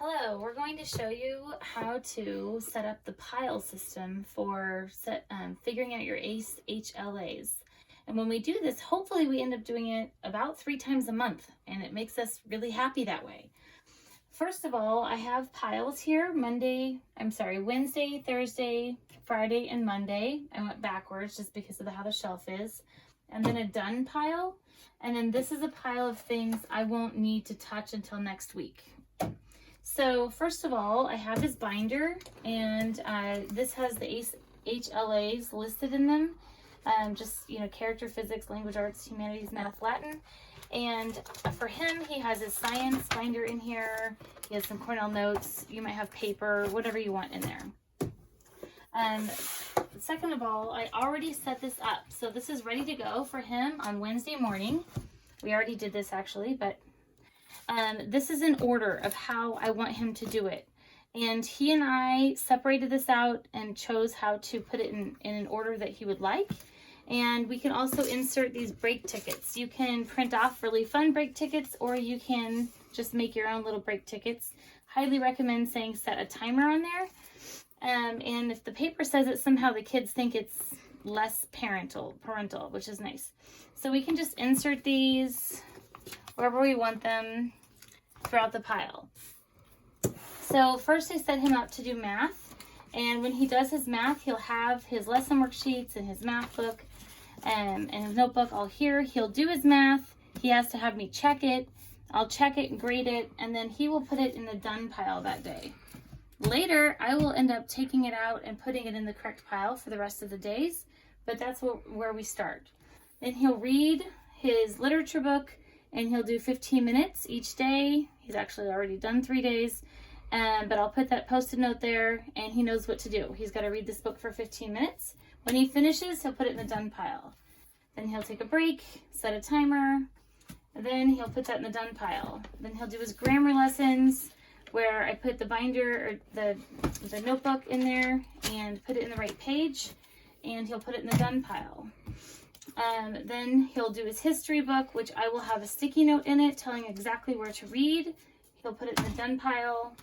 Hello, we're going to show you how to set up the pile system for figuring out your ACE HLAs. And when we do this, hopefully we end up doing it about 3 times a month, and it makes us really happy that way. First of all, I have piles here, Wednesday, Thursday, Friday, and Monday. I went backwards just because of how the shelf is. And then a done pile. And then this is a pile of things I won't need to touch until next week. So first of all, I have his binder, and this has the ACE HLAs listed in them. Character, physics, language arts, humanities, math, Latin. And for him, he has his science binder in here. He has some Cornell notes. You might have paper, whatever you want in there. Second of all, I already set this up. So this is ready to go for him on Wednesday morning. We already did this actually, but this is in order of how I want him to do it. And he and I separated this out and chose how to put it in an order that he would like. And we can also insert these break tickets. You can print off really fun break tickets, or you can just make your own little break tickets. Highly recommend saying set a timer on there. And if the paper says it, somehow the kids think it's less parental, which is nice. So we can just insert these wherever we want them throughout the pile. So first I set him up to do math, and when he does his math, he'll have his lesson worksheets and his math book and his notebook all here. He'll do his math. He has to have me check it. I'll check it and grade it, and then he will put it in the done pile that day. Later, I will end up taking it out and putting it in the correct pile for the rest of the days, but that's where we start. Then he'll read his literature book, and he'll do 15 minutes each day. He's actually already done 3 days, but I'll put that Post-it note there, and he knows what to do. He's got to read this book for 15 minutes. When he finishes, he'll put it in the done pile. Then he'll take a break, set a timer, and then he'll put that in the done pile. Then he'll do his grammar lessons, where I put the binder or the notebook in there and put it in the right page, and he'll put it in the done pile. Then he'll do his history book, which I will have a sticky note in it telling exactly where to read. He'll put it in the done pile.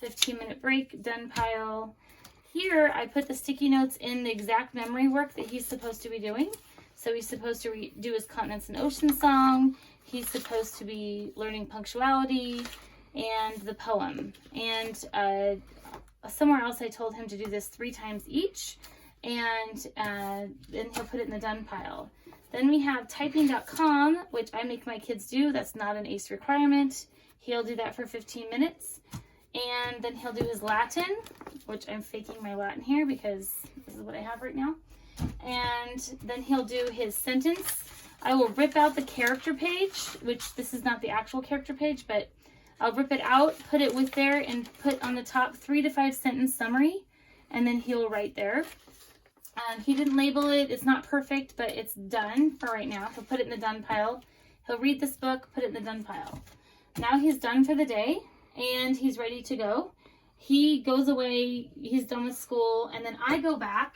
15-minute break, done pile. Here I put the sticky notes in the exact memory work that he's supposed to be doing. So he's supposed to do his Continents and Oceans song. He's supposed to be learning punctuality and the poem. And somewhere else I told him to do this 3 times each. And then he'll put it in the done pile. Then we have typing.com, which I make my kids do. That's not an ACE requirement. He'll do that for 15 minutes. And then he'll do his Latin, which I'm faking my Latin here because this is what I have right now. And then he'll do his sentence. I will rip out the character page, which this is not the actual character page, but I'll rip it out, put it with there, and put on the top 3 to 5 sentence summary. And then he'll write there. He didn't label it. It's not perfect, but it's done for right now. He'll put it in the done pile. He'll read this book, put it in the done pile. Now he's done for the day, and he's ready to go. He goes away. He's done with school, and then I go back,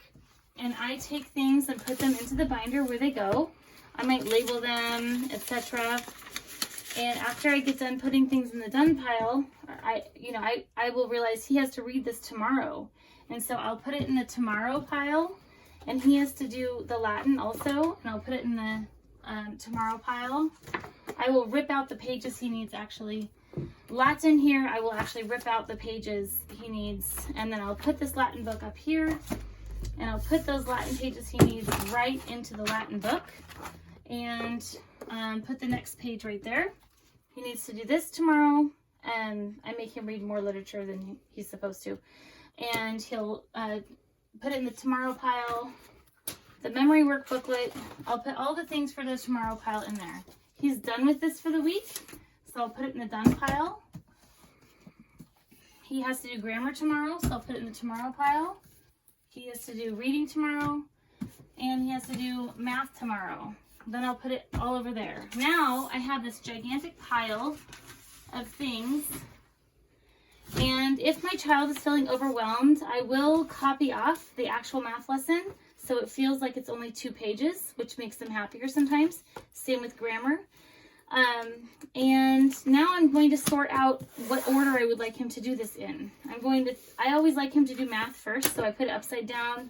and I take things and put them into the binder where they go. I might label them, etc. And after I get done putting things in the done pile, I will realize he has to read this tomorrow. And so I'll put it in the tomorrow pile, and he has to do the Latin also, and I'll put it in the tomorrow pile. I will rip out the pages he needs actually. Latin here, I will actually rip out the pages he needs, and then I'll put this Latin book up here, and I'll put those Latin pages he needs right into the Latin book, and put the next page right there. He needs to do this tomorrow, and I make him read more literature than he's supposed to. And he'll put it in the tomorrow pile, the memory work booklet. I'll put all the things for the tomorrow pile in there. He's done with this for the week, so I'll put it in the done pile. He has to do grammar tomorrow, so I'll put it in the tomorrow pile. He has to do reading tomorrow, and he has to do math tomorrow. Then I'll put it all over there. Now I have this gigantic pile of things. And if my child is feeling overwhelmed, I will copy off the actual math lesson so it feels like it's only 2 pages, which makes them happier sometimes. Same with grammar. And now I'm going to sort out what order I would like him to do this in. I always like him to do math first, so I put it upside down.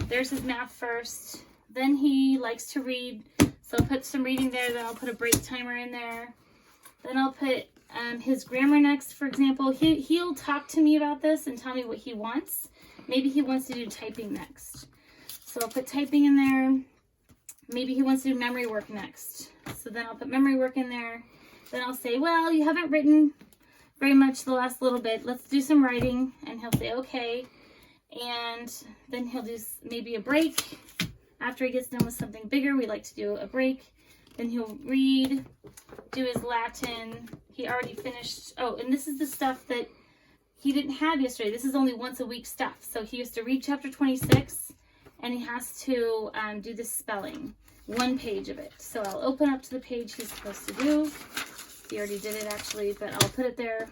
There's his math first. Then he likes to read, so I'll put some reading there, then I'll put a break timer in there. Then I'll put his grammar next, for example. He'll talk to me about this and tell me what he wants. Maybe he wants to do typing next. So I'll put typing in there. Maybe he wants to do memory work next. So then I'll put memory work in there. Then I'll say, well, you haven't written very much the last little bit. Let's do some writing. And he'll say, okay. And then he'll do maybe a break. After he gets done with something bigger, we like to do a break. Then he'll read, do his Latin. He already finished. Oh, and this is the stuff that he didn't have yesterday. This is only once a week stuff. So he has to read chapter 26, and he has to do the spelling. One page of it. So I'll open up to the page he's supposed to do. He already did it actually, but I'll put it there.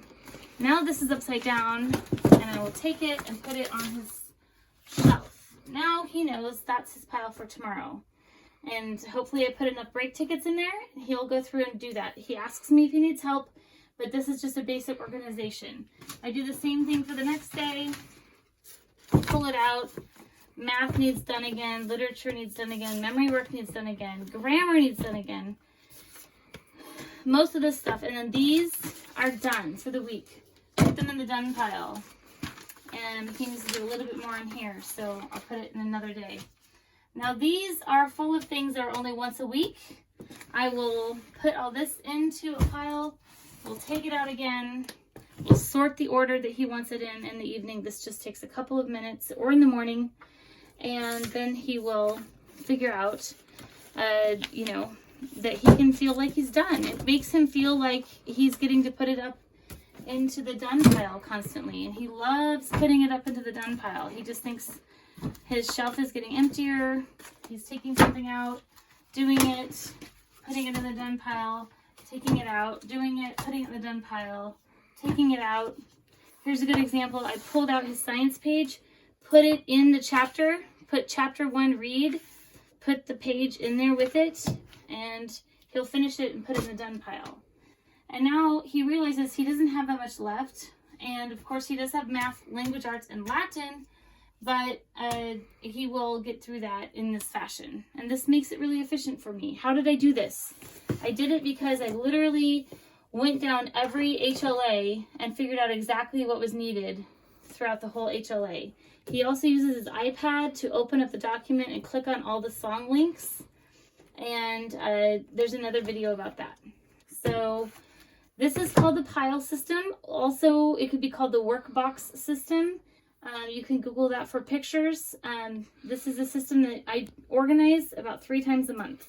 Now this is upside down, and I will take it and put it on his shelf. Now he knows that's his pile for tomorrow. And hopefully I put enough break tickets in there. He'll go through and do that. He asks me if he needs help, but this is just a basic organization. I do the same thing for the next day. Pull it out. Math needs done again. Literature needs done again. Memory work needs done again. Grammar needs done again. Most of this stuff. And then these are done for the week. Put them in the done pile. And he needs to do a little bit more in here, so I'll put it in another day. Now these are full of things that are only once a week. I will put all this into a pile. We'll take it out again. We'll sort the order that he wants it in the evening. This just takes a couple of minutes, or in the morning. And then he will figure out, that he can feel like he's done. It makes him feel like he's getting to put it up into the done pile constantly. And he loves putting it up into the done pile. He just thinks his shelf is getting emptier. He's taking something out, doing it, putting it in the done pile, taking it out, doing it, putting it in the done pile, taking it out. Here's a good example. I pulled out his science page, put it in the chapter, put chapter 1 read, put the page in there with it, and he'll finish it and put it in the done pile. And now he realizes he doesn't have that much left. And of course he does have math, language arts, and Latin, but he will get through that in this fashion. And this makes it really efficient for me. How did I do this? I did it because I literally went down every HLA and figured out exactly what was needed throughout the whole HLA. He also uses his iPad to open up the document and click on all the song links. And there's another video about that. So this is called the pile system. Also, it could be called the Workbox System. You can Google that for pictures. This is a system that I organize about 3 times a month.